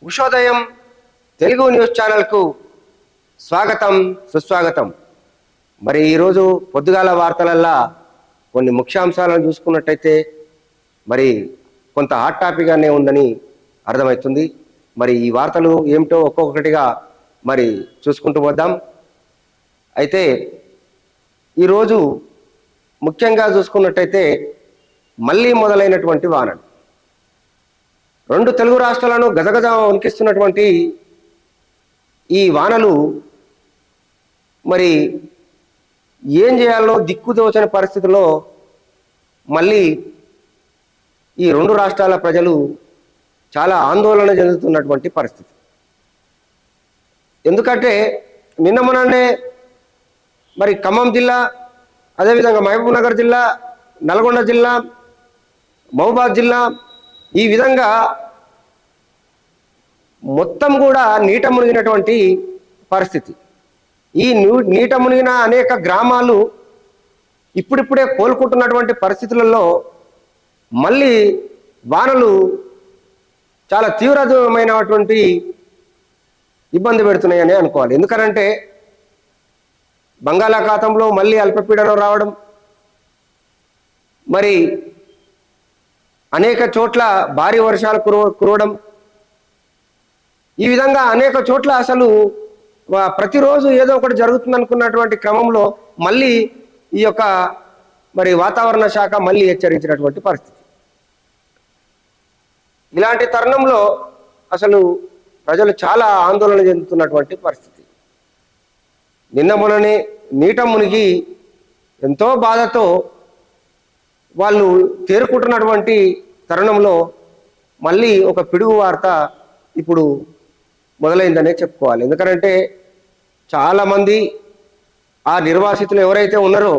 ఉషోదయం Telugu news ఛానల్కు స్వాగతం సుస్వాగతం. మరి ఈరోజు పొద్దుగాల వార్తలల్లా కొన్ని ముఖ్యాంశాలను చూసుకున్నట్టయితే మరి కొంత హాట్ టాపిక్గానే ఉందని అర్థమవుతుంది. మరి ఈ వార్తలు ఏమిటో ఒక్కొక్కటిగా మరి చూసుకుంటూ వద్దాం. అయితే ఈరోజు ముఖ్యంగా చూసుకున్నట్టయితే మళ్ళీ మొదలైనటువంటి వానలు రెండు తెలుగు రాష్ట్రాలను గజగజ వణికిస్తున్నటువంటి ఈ వానలు మరి ఏం చేయాలో దిక్కుదోచని పరిస్థితుల్లో మళ్ళీ ఈ రెండు రాష్ట్రాల ప్రజలు చాలా ఆందోళన చెందుతున్నటువంటి పరిస్థితి. ఎందుకంటే నిన్న మొన్ననే మరి ఖమ్మం జిల్లా, అదేవిధంగా మహబూబ్ నగర్ జిల్లా, నల్గొండ జిల్లా, మహబూబాద్ జిల్లా, ఈ విధంగా మొత్తం కూడా నీట మునిగినటువంటి పరిస్థితి. ఈ నీట మునిగిన అనేక గ్రామాలు ఇప్పుడిప్పుడే కోలుకుంటున్నటువంటి పరిస్థితులలో మళ్ళీ వానలు చాలా తీవ్రమైనటువంటి ఇబ్బంది పెడుతున్నాయని అనుకోవాలి. ఎందుకంటే బంగాళాఖాతంలో మళ్ళీ అల్పపీడనం రావడం, మరి అనేక చోట్ల భారీ వర్షాలు కురవడం, ఈ విధంగా అనేక చోట్ల అసలు ప్రతిరోజు ఏదో ఒకటి జరుగుతుంది అనుకున్నటువంటి క్రమంలో మళ్ళీ ఈ యొక్క మరి వాతావరణ శాఖ మళ్ళీ హెచ్చరించినటువంటి పరిస్థితి. ఇలాంటి తరుణంలో అసలు ప్రజలు చాలా ఆందోళన చెందుతున్నటువంటి పరిస్థితి. నిన్న మొన్ననే నీట మునిగి ఎంతో బాధతో వాళ్ళు తేరుకుంటున్నటువంటి తరుణంలో మళ్ళీ ఒక పిడుగు వార్త ఇప్పుడు మొదలైందనే చెప్పుకోవాలి. ఎందుకంటే చాలామంది ఆ నిర్వాసితులు ఎవరైతే ఉన్నారో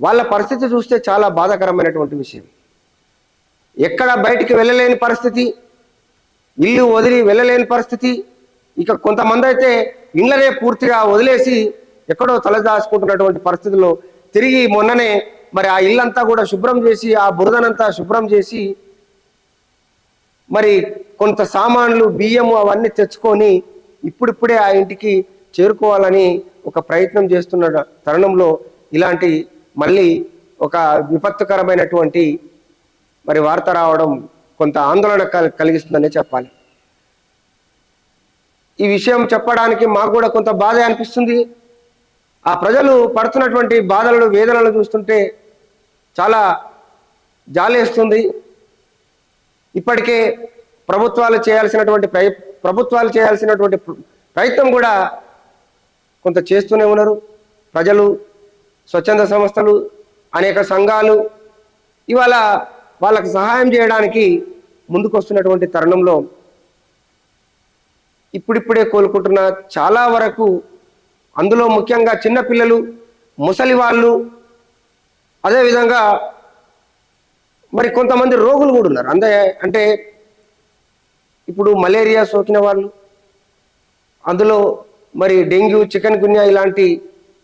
వాళ్ళ పరిస్థితి చూస్తే చాలా బాధాకరమైనటువంటి విషయం. ఎక్కడ బయటికి వెళ్ళలేని పరిస్థితి, ఇల్లు వదిలి వెళ్ళలేని పరిస్థితి. ఇక కొంతమంది అయితే ఇళ్ళనే పూర్తిగా వదిలేసి ఎక్కడో తలదాచుకుంటున్నటువంటి పరిస్థితుల్లో తిరిగి మొన్ననే మరి ఆ ఇల్లంతా కూడా శుభ్రం చేసి, ఆ బురదనంతా శుభ్రం చేసి, మరి కొంత సామాన్లు, బియ్యము అవన్నీ తెచ్చుకొని ఇప్పుడిప్పుడే ఆ ఇంటికి చేరుకోవాలని ఒక ప్రయత్నం చేస్తున్న తరుణంలో ఇలాంటి మళ్ళీ ఒక విపత్తుకరమైనటువంటి మరి వార్త రావడం కొంత ఆందోళన కలిగిస్తుందనే చెప్పాలి. ఈ విషయం చెప్పడానికి మాకు కూడా కొంత బాధ అనిపిస్తుంది. ఆ ప్రజలు పడుతున్నటువంటి బాధలను, వేదనలు చూస్తుంటే చాలా జాలేస్తుంది. ఇప్పటికే ప్రభుత్వాలు చేయాల్సినటువంటి ప్రయత్నం కూడా కొంత చేస్తూనే ఉన్నారు. ప్రజలు, స్వచ్ఛంద సంస్థలు, అనేక సంఘాలు ఇవాళ వాళ్ళకు సహాయం చేయడానికి ముందుకు వస్తున్నటువంటి తరుణంలో ఇప్పుడిప్పుడే కోలుకుంటున్న చాలా వరకు, అందులో ముఖ్యంగా చిన్నపిల్లలు, ముసలి వాళ్ళు, అదేవిధంగా మరి కొంతమంది రోగులు కూడా ఉన్నారు. అంటే ఇప్పుడు మలేరియా సోకిన వాళ్ళు, అందులో మరి డెంగ్యూ, చికెన్ గున్యా ఇలాంటి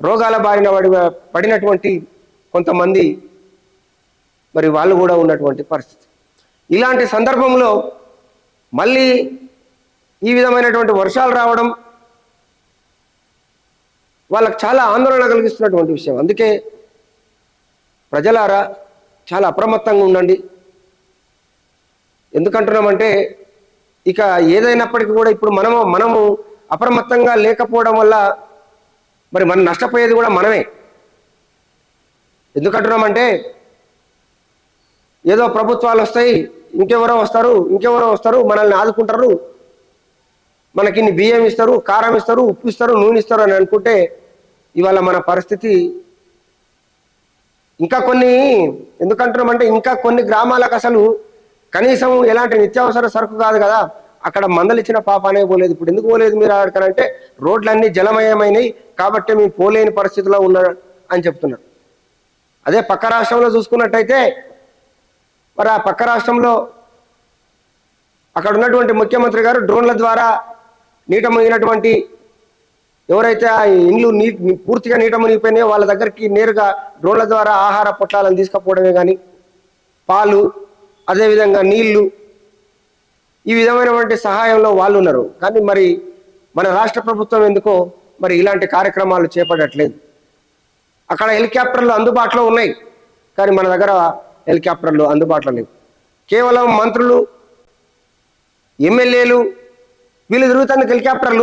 రోగాల బారిన పడినటువంటి కొంతమంది మరి వాళ్ళు కూడా ఉన్నటువంటి పరిస్థితి. ఇలాంటి సందర్భంలో మళ్ళీ ఈ విధమైనటువంటి వర్షాలు రావడం వాళ్ళకు చాలా ఆందోళన కలిగిస్తున్నటువంటి విషయం. అందుకే ప్రజలారా చాలా అప్రమత్తంగా ఉండండి. ఎందుకంటున్నామంటే ఇక ఏదైనప్పటికీ కూడా ఇప్పుడు మనము అప్రమత్తంగా లేకపోవడం వల్ల మరి మనం నష్టపోయేది కూడా మనమే. ఎందుకంటున్నామంటే ఏదో ప్రభుత్వాలు వస్తాయి, ఇంకెవరో వస్తారు, మనల్ని ఆదుకుంటారు, మనకి ఇన్ని బియ్యం ఇస్తారు, కారం ఇస్తారు, ఉప్పు ఇస్తారు, నూనె ఇస్తారు అని అనుకుంటే ఇవాళ మన పరిస్థితి ఇంకా ఎందుకంటున్నామంటే ఇంకా కొన్ని గ్రామాలకు అసలు కనీసం ఎలాంటి నిత్యావసర సరుకు కాదు కదా, అక్కడ మందలు ఇచ్చిన పాపానే పోలేదు. ఇప్పుడు ఎందుకు పోలేదు మీరు అక్కడంటే రోడ్లన్నీ జలమయమైనవి కాబట్టి మేము పోలేని పరిస్థితిలో ఉన్నారు అని చెప్తున్నారు. అదే పక్క రాష్ట్రంలో చూసుకున్నట్టయితే మరి ఆ పక్క రాష్ట్రంలో అక్కడ ఉన్నటువంటి ముఖ్యమంత్రి గారు డ్రోన్ల ద్వారా నీట మునిగినటువంటి ఎవరైతే ఆ ఇండ్లు పూర్తిగా నీట మునిగిపోయినాయో వాళ్ళ దగ్గరికి నేరుగా డ్రోన్ల ద్వారా ఆహార పొట్లాలను తీసుకుపోవడమే కానీ, పాలు, అదేవిధంగా నీళ్లు ఈ విధమైనటువంటి సహాయంలో వాళ్ళు ఉన్నారు. కానీ మరి మన రాష్ట్ర ప్రభుత్వం ఎందుకో మరి ఇలాంటి కార్యక్రమాలు చేపట్టట్లేదు. అక్కడ హెలికాప్టర్లు అందుబాటులో ఉన్నాయి, కానీ మన దగ్గర హెలికాప్టర్లు అందుబాటులో లేవు. కేవలం మంత్రులు, ఎమ్మెల్యేలు వీళ్ళు తిరుగుతందుకు హెలికాప్టర్లు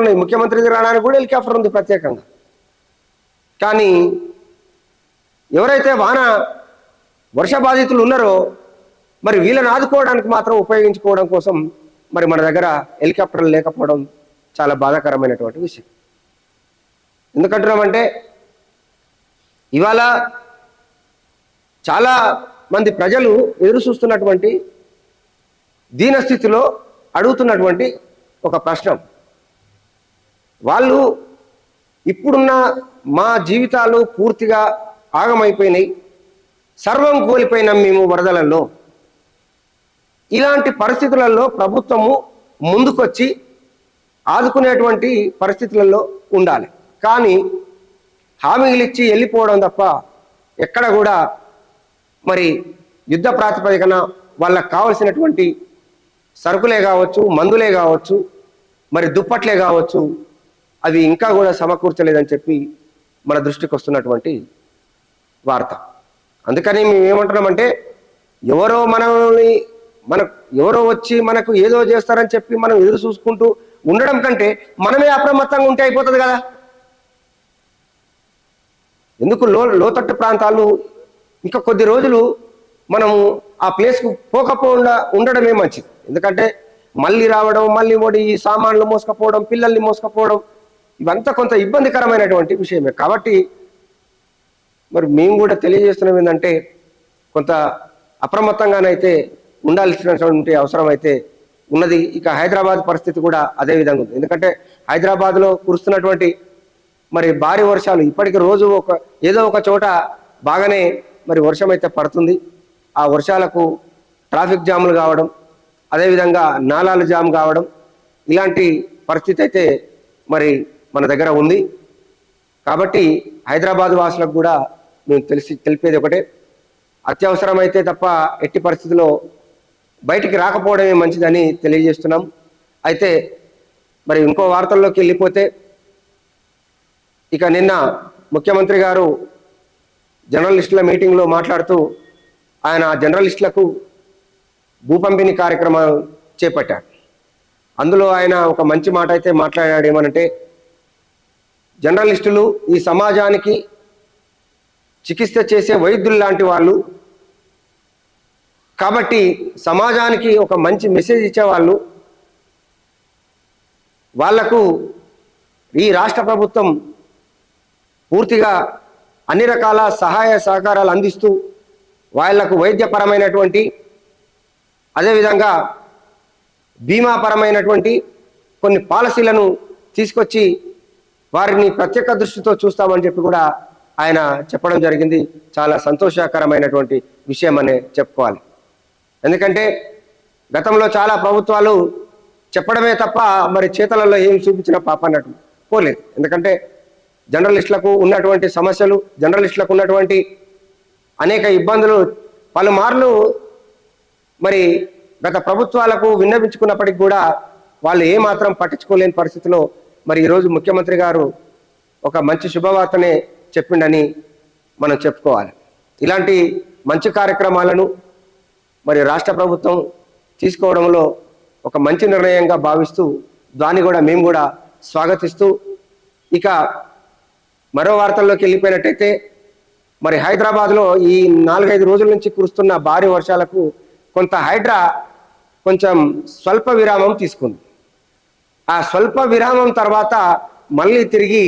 ఉన్నాయి. ముఖ్యమంత్రి రావడానికి కూడా హెలికాప్టర్ ఉంది ప్రత్యేకంగా. కానీ ఎవరైతే వర్ష బాధితులు ఉన్నారో మరి వీళ్ళని ఆదుకోవడానికి మాత్రం ఉపయోగించుకోవడం కోసం మరి మన దగ్గర హెలికాప్టర్లు లేకపోవడం చాలా బాధాకరమైనటువంటి విషయం. ఎందుకంటున్నామంటే ఇవాళ చాలా మంది ప్రజలు ఎదురు చూస్తున్నటువంటి దీనస్థితిలో అడుగుతున్నటువంటి ఒక ప్రశ్న, వాళ్ళు ఇప్పుడున్న మా జీవితాలు పూర్తిగా ఆగమైపోయినాయి, సర్వం కోల్పోయినాం మేము వరదలలో. ఇలాంటి పరిస్థితులలో ప్రభుత్వము ముందుకొచ్చి ఆదుకునేటువంటి పరిస్థితులలో ఉండాలి. కానీ హామీలు ఇచ్చి వెళ్ళిపోవడం తప్ప ఎక్కడ కూడా మరి యుద్ధ ప్రాతిపదికన వాళ్ళకు కావలసినటువంటి సరుకులే కావచ్చు, మందులే కావచ్చు, మరి దుప్పట్లే కావచ్చు, అవి ఇంకా కూడా సమకూర్చలేదని చెప్పి మన దృష్టికి వస్తున్నటువంటి వార్త. అందుకని మేము ఏమంటున్నామంటే ఎవరో వచ్చి మనకు ఏదో చేస్తారని చెప్పి మనం ఎదురు చూసుకుంటూ ఉండడం కంటే మనమే అప్రమత్తంగా ఉంటే అయిపోతుంది కదా. ఎందుకు లోతట్టు ప్రాంతాలు ఇంకా కొద్ది రోజులు మనము ఆ ప్లేస్కు పోకపోకుండా ఉండడమే మంచిది. ఎందుకంటే మళ్ళీ రావడం, మళ్ళీ ఈ సామాన్లు మోసుకపోవడం, పిల్లల్ని మోసుకపోవడం, ఇవంతా కొంత ఇబ్బందికరమైనటువంటి విషయమే. కాబట్టి మరి మేము కూడా తెలియజేస్తున్నాం ఏంటంటే కొంత అప్రమత్తంగానైతే ఉండాల్సినటువంటి అవసరం అయితే ఉన్నది. ఇక హైదరాబాద్ పరిస్థితి కూడా అదే విధంగా ఉంది. ఎందుకంటే హైదరాబాద్లో కురుస్తున్నటువంటి మరి భారీ వర్షాలు ఇప్పటికి రోజు ఏదో ఒక చోట బాగానే మరి వర్షం అయితే పడుతుంది. ఆ వర్షాలకు ట్రాఫిక్ జాములు కావడం, అదేవిధంగా నాలాలు జామ్ కావడం, ఇలాంటి పరిస్థితి అయితే మరి మన దగ్గర ఉంది. కాబట్టి హైదరాబాద్ వాసులకు కూడా మేము తెలిపేది ఒకటే, అత్యవసరమైతే తప్ప ఎట్టి పరిస్థితుల్లో బయటికి రాకపోవడమే మంచిదని తెలియజేస్తున్నాం. అయితే మరి ఇంకో వార్తల్లోకి వెళ్ళిపోతే, ఇక నిన్న ముఖ్యమంత్రి గారు జర్నలిస్టుల మీటింగ్లో మాట్లాడుతూ ఆయన జర్నలిస్టులకు భూ పంపిణీ కార్యక్రమం చేపట్టాడు. అందులో ఆయన ఒక మంచి మాట అయితే మాట్లాడాడు. ఏమనంటే, జర్నలిస్టులు ఈ సమాజానికి చికిత్స చేసే వైద్యులు లాంటి వాళ్ళు కాబట్టి సమాజానికి ఒక మంచి మెసేజ్ ఇచ్చేవాళ్ళు, వాళ్లకు ఈ రాష్ట్ర ప్రభుత్వం పూర్తిగా అన్ని రకాల సహాయ సహకారాలు అందిస్తూ వాళ్లకు వైద్యపరమైనటువంటి, అదేవిధంగా బీమాపరమైనటువంటి కొన్ని పాలసీలను తీసుకొచ్చి వారిని ప్రత్యేక దృష్టితో చూస్తామని చెప్పి కూడా ఆయన చెప్పడం జరిగింది. చాలా సంతోషకరమైనటువంటి విషయం అనే చెప్పుకోవాలి. ఎందుకంటే గతంలో చాలా ప్రభుత్వాలు చెప్పడమే తప్ప మరి చేతలలో ఏం చూపించిన పాప అన్నట్టు పోలేదు. ఎందుకంటే జర్నలిస్టులకు ఉన్నటువంటి సమస్యలు, జర్నలిస్టులకు ఉన్నటువంటి అనేక ఇబ్బందులు పలుమార్లు మరి గత ప్రభుత్వాలకు విన్నవించుకున్నప్పటికీ కూడా వాళ్ళు ఏమాత్రం పట్టించుకోలేని పరిస్థితిలో మరి ఈరోజు ముఖ్యమంత్రి గారు ఒక మంచి శుభవార్తనే చెప్పిండని మనం చెప్పుకోవాలి. ఇలాంటి మంచి కార్యక్రమాలను మరి రాష్ట్ర ప్రభుత్వం తీసుకోవడంలో ఒక మంచి నిర్ణయంగా భావిస్తూ దాన్ని కూడా మేము కూడా స్వాగతిస్తూ, ఇక మరో వార్తల్లోకి వెళ్ళిపోయినట్టయితే మరి హైదరాబాద్లో ఈ 4-5 రోజుల నుంచి కురుస్తున్న భారీ వర్షాలకు హైడ్రా కొంచెం స్వల్ప విరామం తీసుకుంది. ఆ స్వల్ప విరామం తర్వాత మళ్ళీ తిరిగి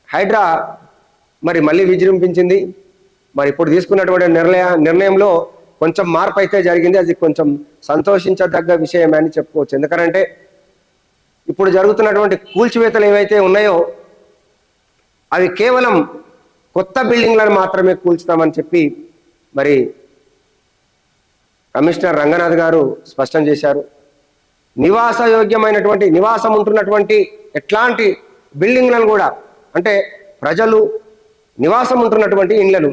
హైడ్రా మళ్ళీ విజృంభించింది. మరి ఇప్పుడు తీసుకున్నటువంటి నిర్ణయంలో కొంచెం మార్పు అయితే జరిగింది. అది కొంచెం సంతోషించదగ్గ విషయమే అని చెప్పుకోవచ్చు. ఎందుకంటే ఇప్పుడు జరుగుతున్నటువంటి కూల్చివేతలు ఏవైతే ఉన్నాయో అవి కేవలం కొత్త బిల్డింగ్లను మాత్రమే కూల్చుతామని చెప్పి మరి కమిషనర్ రంగనాథ్ గారు స్పష్టం చేశారు. నివాసయోగ్యమైనటువంటి, నివాసం ఉంటున్నటువంటి ఎట్లాంటి బిల్డింగ్లను కూడా, అంటే ప్రజలు నివాసం ఉంటున్నటువంటి ఇండ్లను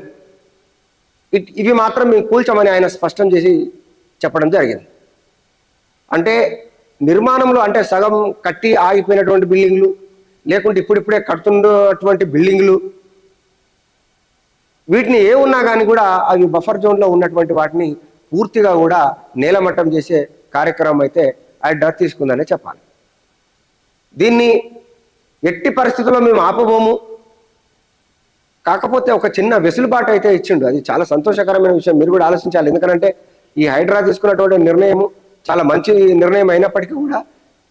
ఇవి మాత్రం మేము కూల్చమని ఆయన స్పష్టం చేసి చెప్పడం జరిగింది. అంటే నిర్మాణంలో అంటే సగం కట్టి ఆగిపోయినటువంటి బిల్డింగ్లు, లేకుంటే ఇప్పుడిప్పుడే కడుతున్నటువంటి బిల్డింగ్లు, వీటిని ఏ ఉన్నా కానీ కూడా అవి బఫర్ జోన్లో ఉన్నటువంటి వాటిని పూర్తిగా కూడా నేలమట్టం చేసే కార్యక్రమం అయితే ఆయన తీసుకుందనే చెప్పాలి. దీన్ని ఎట్టి పరిస్థితుల్లో మేము ఆపబోము. కాకపోతే ఒక చిన్న వెసులుబాటు అయితే ఇచ్చిండు, అది చాలా సంతోషకరమైన విషయం. మీరు కూడా ఆలోచించాలి. ఎందుకంటే ఈ హైడ్రా తీసుకున్నటువంటి నిర్ణయం చాలా మంచి నిర్ణయం అయినప్పటికీ కూడా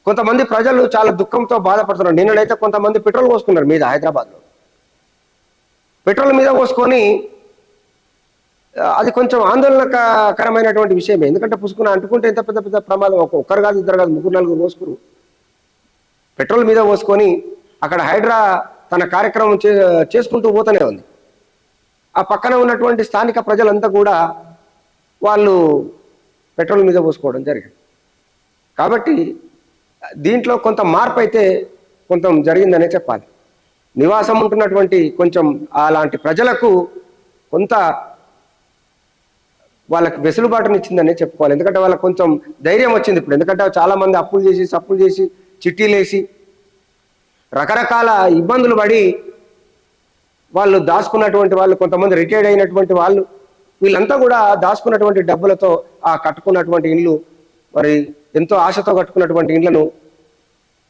కొంతమంది ప్రజలు చాలా దుఃఖంతో బాధపడుతున్నారు. నిన్నడైతే కొంతమంది పెట్రోల్ పోసుకున్నారు మీద, హైదరాబాద్లో పెట్రోల్ మీద పోసుకొని, అది కొంచెం ఆందోళనకరమైనటువంటి విషయమే. ఎందుకంటే పుసుకుని అంటుకుంటే ఎంత పెద్ద పెద్ద ప్రమాదం. ఒక్కరు కాదు, ఇద్దరు కాదు, ముగ్గురు నలుగురు పోసుకురు పెట్రోల్ మీద పోసుకొని అక్కడ హైడ్రా తన కార్యక్రమం చేసుకుంటూ పోతూనే ఉంది. ఆ పక్కన ఉన్నటువంటి స్థానిక ప్రజలంతా కూడా వాళ్ళు పెట్రోల్ మీద పోసుకోవడం జరిగింది. కాబట్టి దీంట్లో కొంత మార్పు అయితే కొంత జరిగిందనే చెప్పాలి. నివాసం ఉంటున్నటువంటి కొంచెం అలాంటి ప్రజలకు కొంత వాళ్ళకి వెసులుబాటునిచ్చిందనే చెప్పుకోవాలి. ఎందుకంటే వాళ్ళకి కొంచెం ధైర్యం వచ్చింది ఇప్పుడు. ఎందుకంటే చాలా మంది అప్పులు చేసి, సప్పులు చేసి, చిట్టీలేసి, రకరకాల ఇబ్బందులు పడి వాళ్ళు దాచుకున్నటువంటి వాళ్ళు, కొంతమంది రిటైర్డ్ అయినటువంటి వాళ్ళు, వీళ్ళంతా కూడా దాచుకున్నటువంటి డబ్బులతో ఆ కట్టుకున్నటువంటి ఇండ్లు, మరి ఎంతో ఆశతో కట్టుకున్నటువంటి ఇండ్లను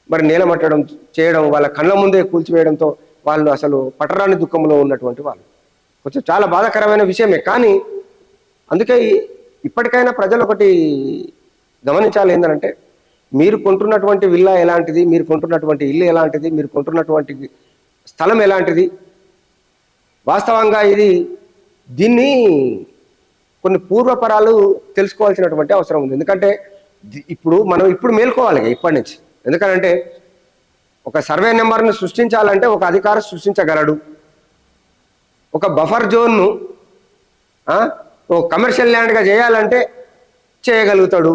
మరి నేలమట్టడం చేయడం, వాళ్ళ కళ్ళ ముందే కూల్చివేయడంతో వాళ్ళు అసలు పట్టరాని దుఃఖంలో ఉన్నటువంటి వాళ్ళు. కొంచెం చాలా బాధాకరమైన విషయమే. కానీ అందుకే ఇప్పటికైనా ప్రజలు ఒకటి గమనించాలి. ఏంటంటే మీరు కొంటున్నటువంటి విల్లా ఎలాంటిది, మీరు కొంటున్నటువంటి ఇల్లు ఎలాంటిది, మీరు కొంటున్నటువంటి స్థలం ఎలాంటిది, వాస్తవంగా దీన్ని కొన్ని పూర్వపరాలు తెలుసుకోవాల్సినటువంటి అవసరం ఉంది. ఎందుకంటే మనం మేల్కోవాలి ఇప్పటి నుంచి. ఎందుకంటే ఒక సర్వే నెంబర్ను సృష్టించాలంటే ఒక అధికారి సృష్టించగలడు. ఒక బఫర్ జోన్ను కమర్షియల్ ల్యాండ్గా చేయాలంటే చేయగలుగుతాడు.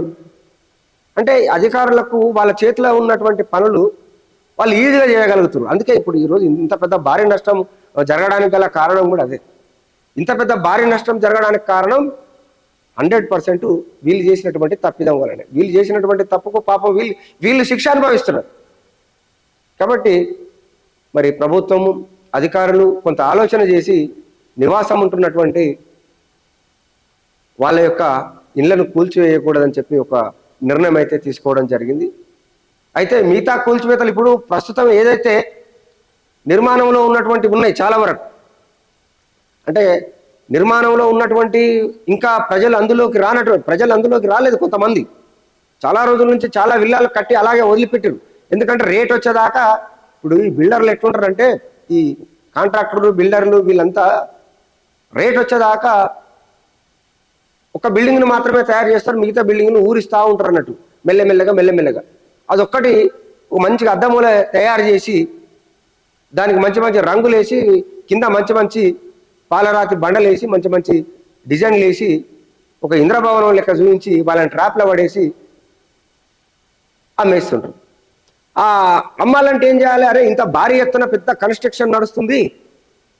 అంటే అధికారులకు వాళ్ళ చేతిలో ఉన్నటువంటి పనులు వాళ్ళు ఈజీగా చేయగలుగుతారు. అందుకే ఇప్పుడు ఈరోజు ఇంత పెద్ద భారీ నష్టం జరగడానికి గల కారణం కూడా అదే. ఇంత పెద్ద భారీ నష్టం జరగడానికి కారణం 100% వీళ్ళు చేసినటువంటి తప్పిదం వల్లనే. వీళ్ళు చేసినటువంటి తప్పుకు పాపం వీళ్ళు శిక్ష అనుభవిస్తున్నారు. కాబట్టి మరి ప్రభుత్వము, అధికారులు కొంత ఆలోచన చేసి నివాసం ఉంటున్నటువంటి వాళ్ళ యొక్క ఇళ్లను కూల్చివేయకూడదని చెప్పి ఒక నిర్ణయం అయితే తీసుకోవడం జరిగింది. అయితే మిగతా కూల్చివేతలు ఇప్పుడు ప్రస్తుతం ఏదైతే నిర్మాణంలో ఉన్నటువంటి ఉన్నాయి చాలా వరకు, అంటే నిర్మాణంలో ఉన్నటువంటి ఇంకా ప్రజలు అందులోకి రాలేదు. కొంతమంది చాలా రోజుల నుంచి చాలా విల్లాలు కట్టి అలాగే వదిలిపెట్టారు. ఎందుకంటే రేట్ వచ్చేదాకా ఇప్పుడు ఈ బిల్డర్లు ఎట్లుంటారంటే, ఈ కాంట్రాక్టర్లు, బిల్డర్లు వీళ్ళంతా రేట్ వచ్చేదాకా ఒక బిల్డింగ్ను మాత్రమే తయారు చేస్తారు, మిగతా బిల్డింగ్ను ఊరిస్తూ ఉంటారు అన్నట్టు. మెల్లమెల్లగా అదొక్కటి మంచిగా అద్దముల తయారు చేసి దానికి మంచి మంచి రంగులు వేసి, కింద మంచి పాలరాతి బండలు వేసి, మంచి డిజైన్లు వేసి, ఒక ఇంద్రభవనం లెక్క చూపించి వాళ్ళని ట్రాప్లో పడేసి అమ్మేస్తుంటారు. ఆ అమ్మాలంటే ఏం చేయాలి? అరే ఇంత భారీ ఎత్తున పెద్ద కన్స్ట్రక్షన్ నడుస్తుంది,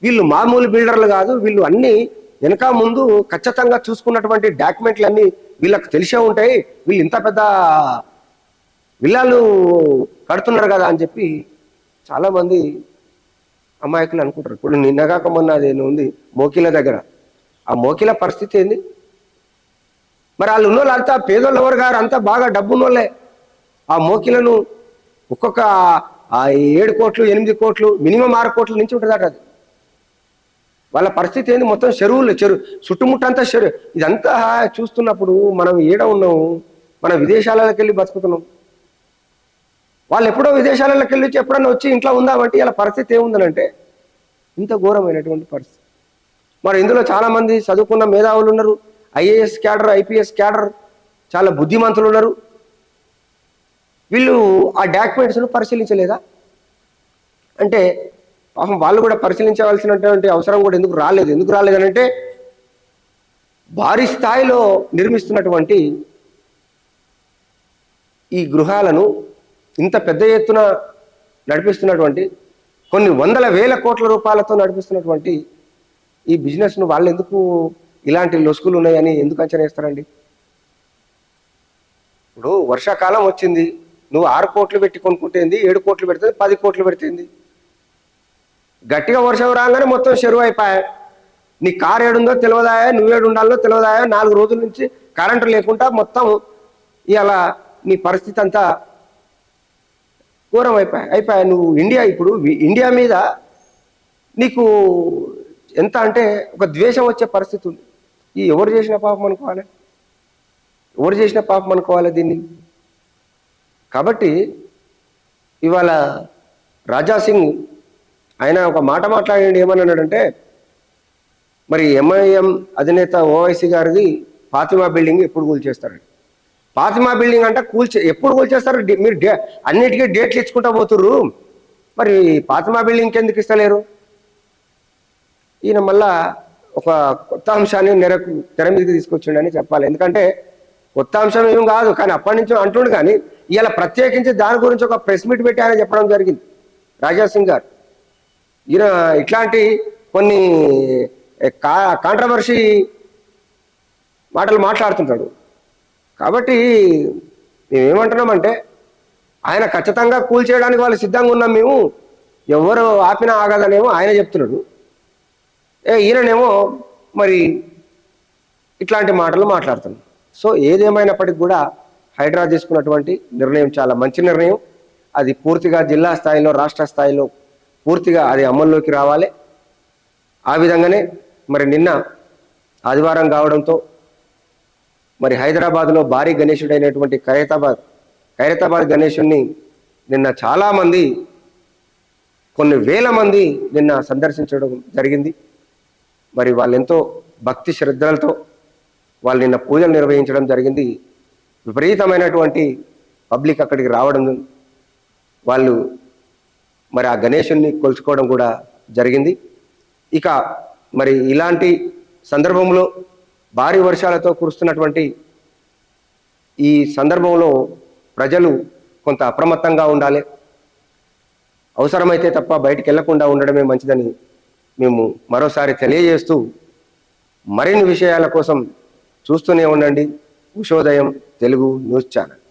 వీళ్ళు మామూలు బిల్డర్లు కాదు, వీళ్ళు అన్ని వెనక ముందు ఖచ్చితంగా చూసుకున్నటువంటి డాక్యుమెంట్లు అన్నీ వీళ్ళకి తెలిసే ఉంటాయి, వీళ్ళు ఇంత పెద్ద విల్లాలు కడుతున్నారు కదా అని చెప్పి చాలామంది అమాయకులు అనుకుంటారు. ఇప్పుడు నిన్నగాక మొన్న అదేదో ఉంది మోకిల దగ్గర, ఆ మోకిల పరిస్థితి ఏంది? మరి వాళ్ళు ఉన్నోళ్ళు అంతా పేదోళ్ళు ఎవరు గారు, అంతా బాగా డబ్బున్నోళ్ళే. ఆ మోకిలను ఒక్కొక్క 7 కోట్లు 8 కోట్లు మినిమం 6 కోట్ల నుంచి ఉంటుందట. అది వాళ్ళ పరిస్థితి ఏంది? మొత్తం చెరువు చుట్టుముట్టంతా చెరువు. ఇదంతా చూస్తున్నప్పుడు మనం ఏడ ఉన్నాము? మన విదేశాలకు వెళ్ళి బతుకుతున్నాం. వాళ్ళు ఎప్పుడో విదేశాలకు వెళ్ళి ఎప్పుడన్నా వచ్చి ఇంట్లో ఉందామంటే ఇలా పరిస్థితి ఏముందనంటే ఇంత ఘోరమైనటువంటి పరిస్థితి. మరి ఇందులో చాలామంది చదువుకున్న మేధావులు ఉన్నారు, ఐఏఎస్ క్యాడర్, ఐపీఎస్ క్యాడర్, చాలా బుద్ధిమంతులు ఉన్నారు. వీళ్ళు ఆ డాక్యుమెంట్స్ను పరిశీలించలేదా అంటే పాపం వాళ్ళు కూడా పరిశీలించవలసినటువంటి అవసరం కూడా ఎందుకు రాలేదనంటే భారీ స్థాయిలో నిర్మిస్తున్నటువంటి ఈ గృహాలను ఇంత పెద్ద ఎత్తున నడిపిస్తున్నటువంటి, కొన్ని 100,000 కోట్ల రూపాయలతో నడిపిస్తున్నటువంటి ఈ బిజినెస్ను వాళ్ళు ఎందుకు ఇలాంటి లొసుకులు ఉన్నాయని ఎందుకు అంచనా వేస్తారండి? ఇప్పుడు వర్షాకాలం వచ్చింది, నువ్వు 6 కోట్లు పెట్టి కొనుక్కుంటేంది, 7 కోట్లు పెడుతుంది, 10 కోట్లు పెడుతుంది. గట్టిగా వర్షం రాగానే మొత్తం చెరువు అయిపోయా. నీ కారు ఏడుందో తెలియదాయా, నువ్వేడు ఉండాలో తెలియదాయా, 4 రోజుల నుంచి కరెంటు లేకుండా మొత్తం ఇలా నీ పరిస్థితి అంతా ఘోరం అయిపోయా. నువ్వు ఇప్పుడు ఇండియా మీద నీకు ఎంత అంటే ఒక ద్వేషం వచ్చే పరిస్థితి ఉంది. ఈ ఎవరు చేసిన పాపం అనుకోవాలి, ఎవరు చేసిన పాపం అనుకోవాలి దీన్ని. కాబట్టి ఇవాళ రాజా సింగ్ ఆయన ఒక మాట మాట్లాడండి, ఏమన్నాడంటే, మరి ఎంఐఎం అధినేత ఓవైసీ గారిది ఫాతిమా బిల్డింగ్ ఎప్పుడు కూల్చేస్తారండి? ఫాతిమా బిల్డింగ్ అంటే ఎప్పుడు కూల్చేస్తారు? మీరు అన్నిటికీ డేట్లు ఇచ్చుకుంటా పోతుర్రు, మరి ఫాతిమా బిల్డింగ్కి ఎందుకు ఇస్తలేరు? ఈయన మళ్ళా ఒక కొత్త అంశాన్ని తెర మీదకి తీసుకొచ్చిండని చెప్పాలి. ఎందుకంటే కొత్త అంశం ఏం కాదు, కానీ అప్పటి నుంచి అంటుండు. కానీ ఇలా ప్రత్యేకించి దాని గురించి ఒక ప్రెస్ మీట్ పెట్టి ఆయన చెప్పడం జరిగింది రాజా సింగ్ గారు. ఈయన ఇట్లాంటి కొన్ని కాంట్రవర్సీ మాటలు మాట్లాడుతుంటాడు. కాబట్టి మేమేమంటున్నామంటే, ఆయన ఖచ్చితంగా కూల్చేయడానికి వాళ్ళు సిద్ధంగా ఉన్నాం మేము, ఎవరు ఆపినా ఆగదనేమో ఆయన చెప్తున్నాడు. ఈయననేమో మరి ఇట్లాంటి మాటలు మాట్లాడుతున్నాడు. సో ఏదేమైనప్పటికీ కూడా హైడ్రా తీసుకున్నటువంటి నిర్ణయం చాలా మంచి నిర్ణయం. అది పూర్తిగా జిల్లా స్థాయిలో, రాష్ట్ర స్థాయిలో పూర్తిగా అది అమల్లోకి రావాలి. ఆ విధంగానే మరి నిన్న ఆదివారం కావడంతో మరి హైదరాబాద్లో భారీ గణేశుడైనటువంటి ఖైరతాబాద్ గణేశుడిని నిన్న చాలామంది, కొన్ని వేల మంది నిన్న సందర్శించడం జరిగింది. మరి వాళ్ళు ఎంతో భక్తి శ్రద్ధలతో వాళ్ళు నిన్న పూజలు నిర్వహించడం జరిగింది. విపరీతమైనటువంటి పబ్లిక్ అక్కడికి రావడం, వాళ్ళు మరి ఆ గణేశుని కొలుచుకోవడం కూడా జరిగింది. ఇక మరి ఇలాంటి సందర్భంలో భారీ వర్షాలతో కురుస్తున్నటువంటి ఈ సందర్భంలో ప్రజలు కొంత అప్రమత్తంగా ఉండాలి. అవసరమైతే తప్ప బయటికి వెళ్లకుండా ఉండడమే మంచిదని మేము మరోసారి తెలియజేస్తూ, మరిన్ని విషయాల కోసం చూస్తూనే ఉండండి ఉషోదయం తెలుగు న్యూస్ ఛానల్.